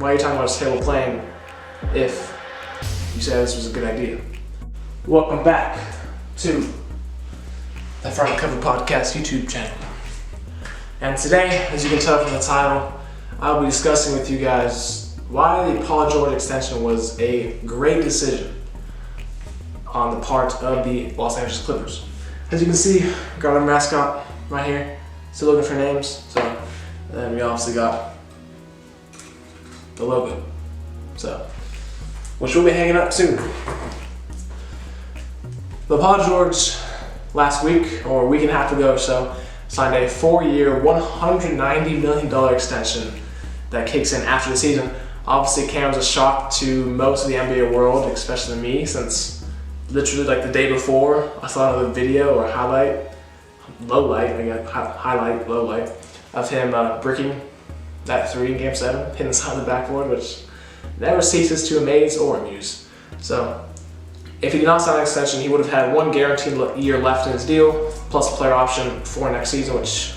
why are you talking about his terrible playing if you said this was a good idea? Welcome back to the Front Cover Podcast YouTube channel. And today, as you can tell from the title, I'll be discussing with you guys why the Paul George extension was a great decision on the part of the Los Angeles Clippers. As you can see, got our mascot right here. Still looking for names, so then we obviously got the logo, so which will be hanging up soon. But Paul George last week or a week and a half ago or so signed a 4-year, $190 million extension that kicks in after the season. Obviously, came as a shock to most of the NBA world, especially me, since literally like the day before I saw another video or low light of him bricking that 3 in Game 7, hitting the side of the backboard, which never ceases to amaze or amuse. So, if he did not sign an extension, he would have had 1 guaranteed year left in his deal, plus a player option for next season, which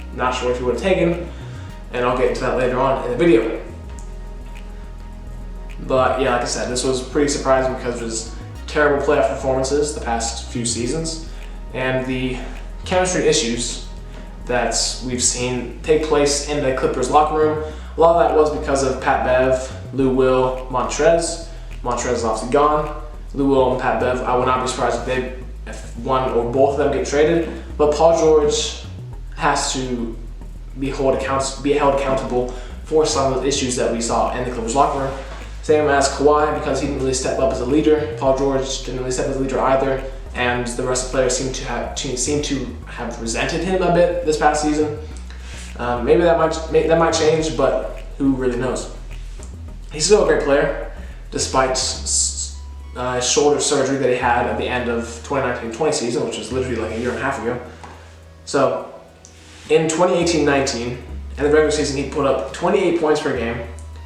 I'm not sure if he would have taken, and I'll get into that later on in the video. But yeah, like I said, this was pretty surprising because of his terrible playoff performances the past few seasons, and the chemistry issues that we've seen take place in the Clippers locker room. A lot of that was because of Pat Bev, Lou Will, Montrez. Montrez is obviously gone. Lou Will and Pat Bev, I would not be surprised if one or both of them get traded. But Paul George has to be held accountable for some of the issues that we saw in the Clippers locker room. Same as Kawhi, because he didn't really step up as a leader. Paul George didn't really step up as a leader either, and the rest of the players seem to have resented him a bit this past season. Maybe that might change, but who really knows? He's still a great player, despite shoulder surgery that he had at the end of 2019-20 season, which was literally like a year and a half ago. So, in 2018-19, in the regular season, he put up 28 points per game.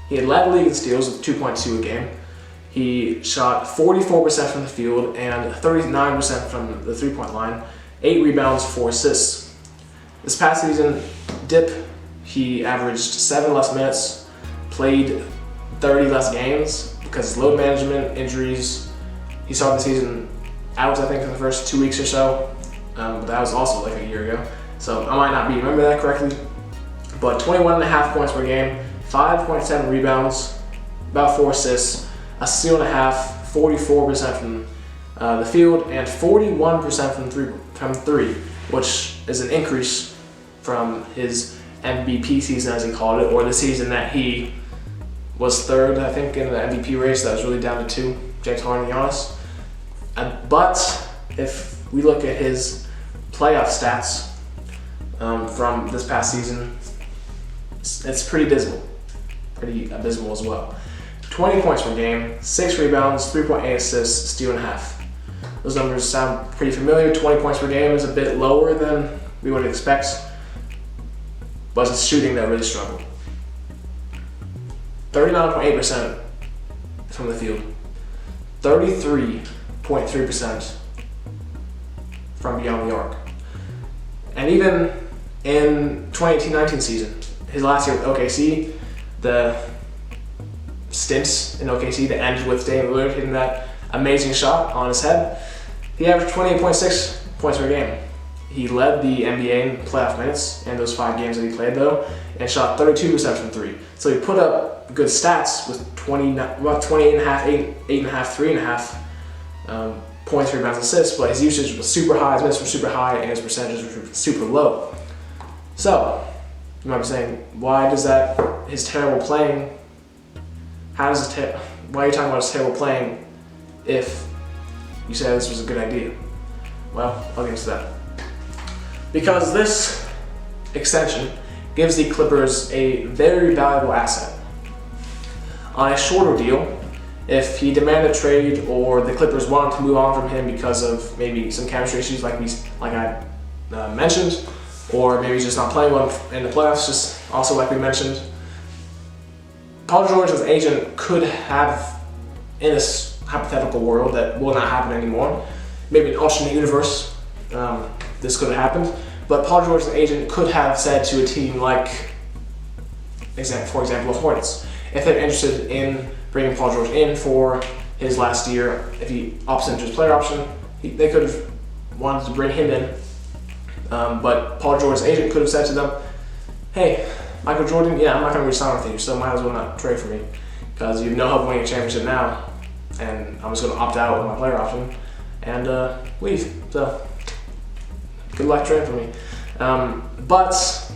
He had led the league in steals with 2.2 a game. He shot 44% from the field and 39% from the three-point line, 8 rebounds, 4 assists. This past season, he averaged 7 less minutes, played 30 less games because of load management, injuries. He started the season out, I think, for the first 2 weeks or so, but that was also like a year ago. So I might not remember that correctly, but 21.5 points per game, 5.7 rebounds, about 4 assists, a steal and a half, 44% from the field, and 41% from three, which is an increase from his MVP season, as he called it, or the season that he was third, I think, in the MVP race. That was really down to 2, James Harden and Giannis. But if we look at his playoff stats from this past season, it's pretty abysmal as well. 20 points per game, 6 rebounds, 3.8 assists, steal and a half. Those numbers sound pretty familiar. 20 points per game is a bit lower than we would expect, but it's shooting that really struggled. 39.8% from the field, 33.3% from beyond the arc. And even in 2018-19 season, his last year with OKC, the stints in OKC that ended with Damian Lillard hitting that amazing shot on his head, he averaged 28.6 points per game. He led the NBA in playoff minutes in those 5 games that he played, though, and shot 32% from 3. So he put up good stats with 28.5, 8.5, 3.5 points, rebounds, assists, but his usage was super high, his minutes were super high, and his percentages were super low. So, you might be saying, why does his terrible playing, why are you talking about his terrible playing if you said this was a good idea? Well, I'll get into that. Because this extension gives the Clippers a very valuable asset. On a shorter deal, if he demanded a trade or the Clippers wanted to move on from him because of maybe some chemistry issues like I mentioned, or maybe he's just not playing well in the playoffs, just also like we mentioned, Paul George's agent could have, in this hypothetical world that will not happen anymore, maybe an alternate universe, this could have happened, but Paul George's agent could have said to a team like, for example, the Hornets, if they're interested in bringing Paul George in for his last year, if he opts into his player option, they could have wanted to bring him in. But Paul George's agent could have said to them, hey, Michael Jordan, yeah, I'm not going to re-sign with you, so might as well not trade for me, because you have no hope of winning a championship now, and I'm just going to opt out of my player option and leave. So good luck trading for me. But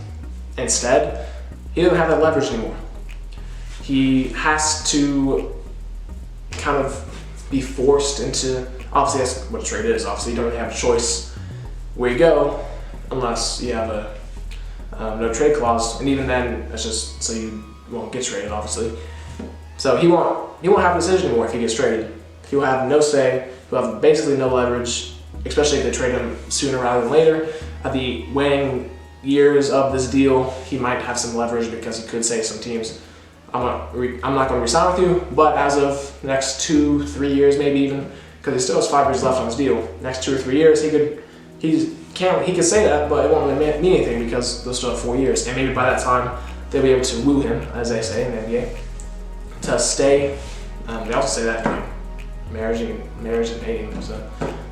instead, he doesn't have that leverage anymore. He has to kind of be forced into, obviously that's what a trade is, obviously you don't really have a choice where you go unless you have a no trade clause, and even then it's just so you won't get traded, obviously. So he won't have a decision anymore if he gets traded. He'll have no say, he'll have basically no leverage, especially if they trade him sooner rather than later. At the waning years of this deal, he might have some leverage because he could say to some teams, I'm not going to resign with you, but as of the next 2-3 years, maybe even, because he still has 5 years left on his deal, next 2 or 3 years, he could say that, but it won't really mean anything because they'll still have 4 years, and maybe by that time they'll be able to woo him, as they say in the NBA, to stay. They also say that like marriage and mating, so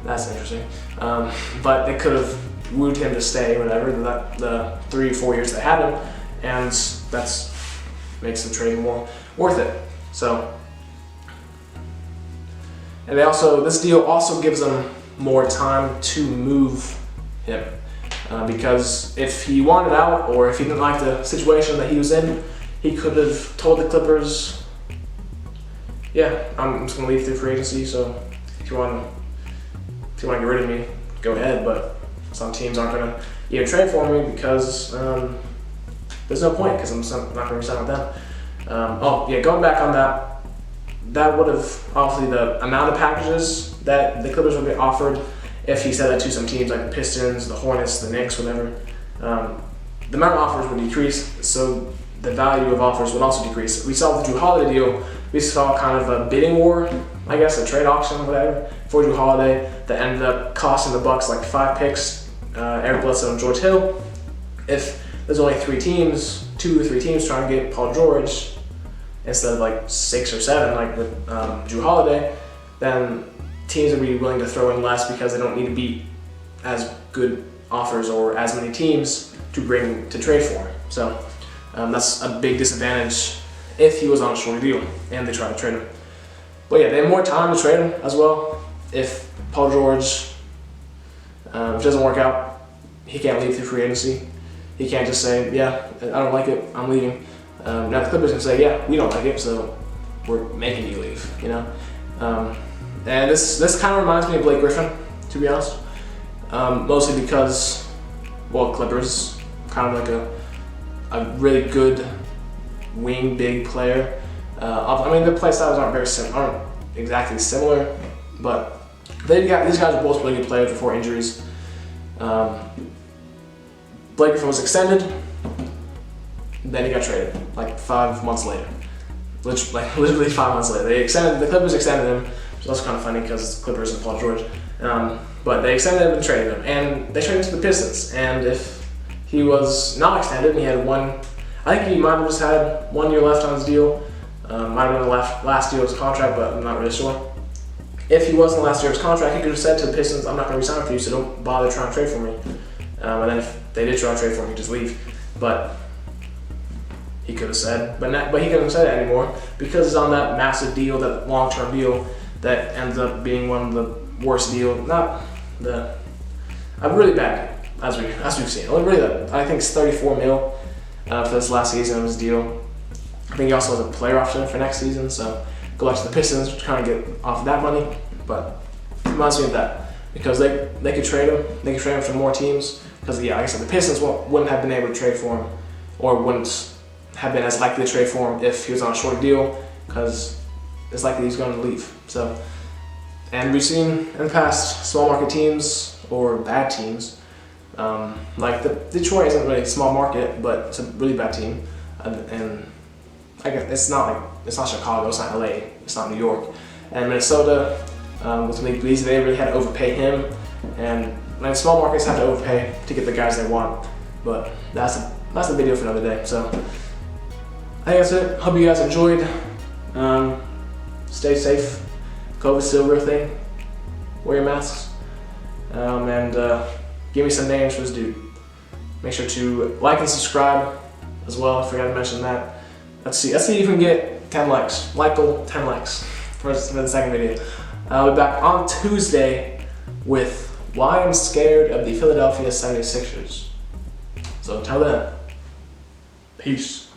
that's interesting. But they could have wooed him to stay, whatever, the 3 or 4 years they had him, and that's makes the trade more worth it. So, and this deal also gives them more time to move him, because if he wanted out or if he didn't like the situation that he was in, he could have told the Clippers, yeah, I'm just gonna leave through free agency, so if you want to get rid of me, go ahead, but some teams aren't gonna even trade for me because there's no point, because I'm not gonna resign with them. Going back on that would have, obviously the amount of packages that the Clippers would be offered if he said that to some teams like the Pistons, the Hornets, the Knicks, whatever, the amount of offers would decrease, so the value of offers would also decrease. We saw the Drew Holiday deal, we saw kind of a bidding war, I guess, a trade auction, whatever, for Drew Holiday that ended up costing the Bucks like 5 picks, Eric Bledsoe and George Hill. If there's only 2 or 3 teams trying to get Paul George, instead of like 6 or 7 like with Drew Holiday, then teams would be willing to throw in less because they don't need to beat as good offers or as many teams to trade for him. So that's a big disadvantage if he was on a shorter deal and they try to trade him. But yeah, they have more time to trade him as well. If Paul George, if it doesn't work out, he can't leave through free agency. He can't just say, yeah, I don't like it, I'm leaving. Now the Clippers can say, yeah, we don't like it, so we're making you leave, you know? And this kind of reminds me of Blake Griffin, to be honest. Mostly because, well, Clippers, kind of like a really good wing big player. I mean, the play styles aren't exactly similar, but these guys are both really good players before injuries. Blake Griffin was extended, then he got traded like 5 months later. Literally 5 months later. The Clippers extended him, which is also kind of funny because it's Clippers and Paul George. But they extended him and traded him, and they traded him to the Pistons. And if he was not extended and he had I think he might have just had 1 year left on his deal. Might have been the last year of his contract, but I'm not really sure. If he was in the last year of his contract, he could have said to the Pistons, I'm not going to resign with you, so don't bother trying to trade for me. And then if they did try to trade for him, he'd just leave. But he could have said, but he couldn't say that anymore because it's on that massive deal, that long-term deal that ends up being one of the worst deals. A really bad deal, as we've seen. Really bad. I think it's $34 million for this last season of his deal. I think he also has a player option for next season, so go back to the Pistons to kind of get off of that money. But it reminds me of that because they could trade him. They could trade him for more teams because, yeah, like I said, the Pistons wouldn't have been able to trade for him, or wouldn't have been as likely to trade for him if he was on a shorter deal, because it's likely he's going to leave. So, and we've seen in the past small market teams or bad teams, like Detroit isn't really a small market, but it's a really bad team, and I guess it's not Chicago, it's not LA, it's not New York, and Minnesota with Malik Beasley, they really had to overpay him, and small markets have to overpay to get the guys they want, but that's a video for another day. So I think that's it. Hope you guys enjoyed. Stay safe. COVID still real thing. Wear your masks. And give me some names for this dude. Make sure to like and subscribe as well. I forgot to mention that. Let's see if we can get 10 likes. Like goal, 10 likes for the second video. I'll be back on Tuesday with why I'm scared of the Philadelphia 76ers. So until then, peace.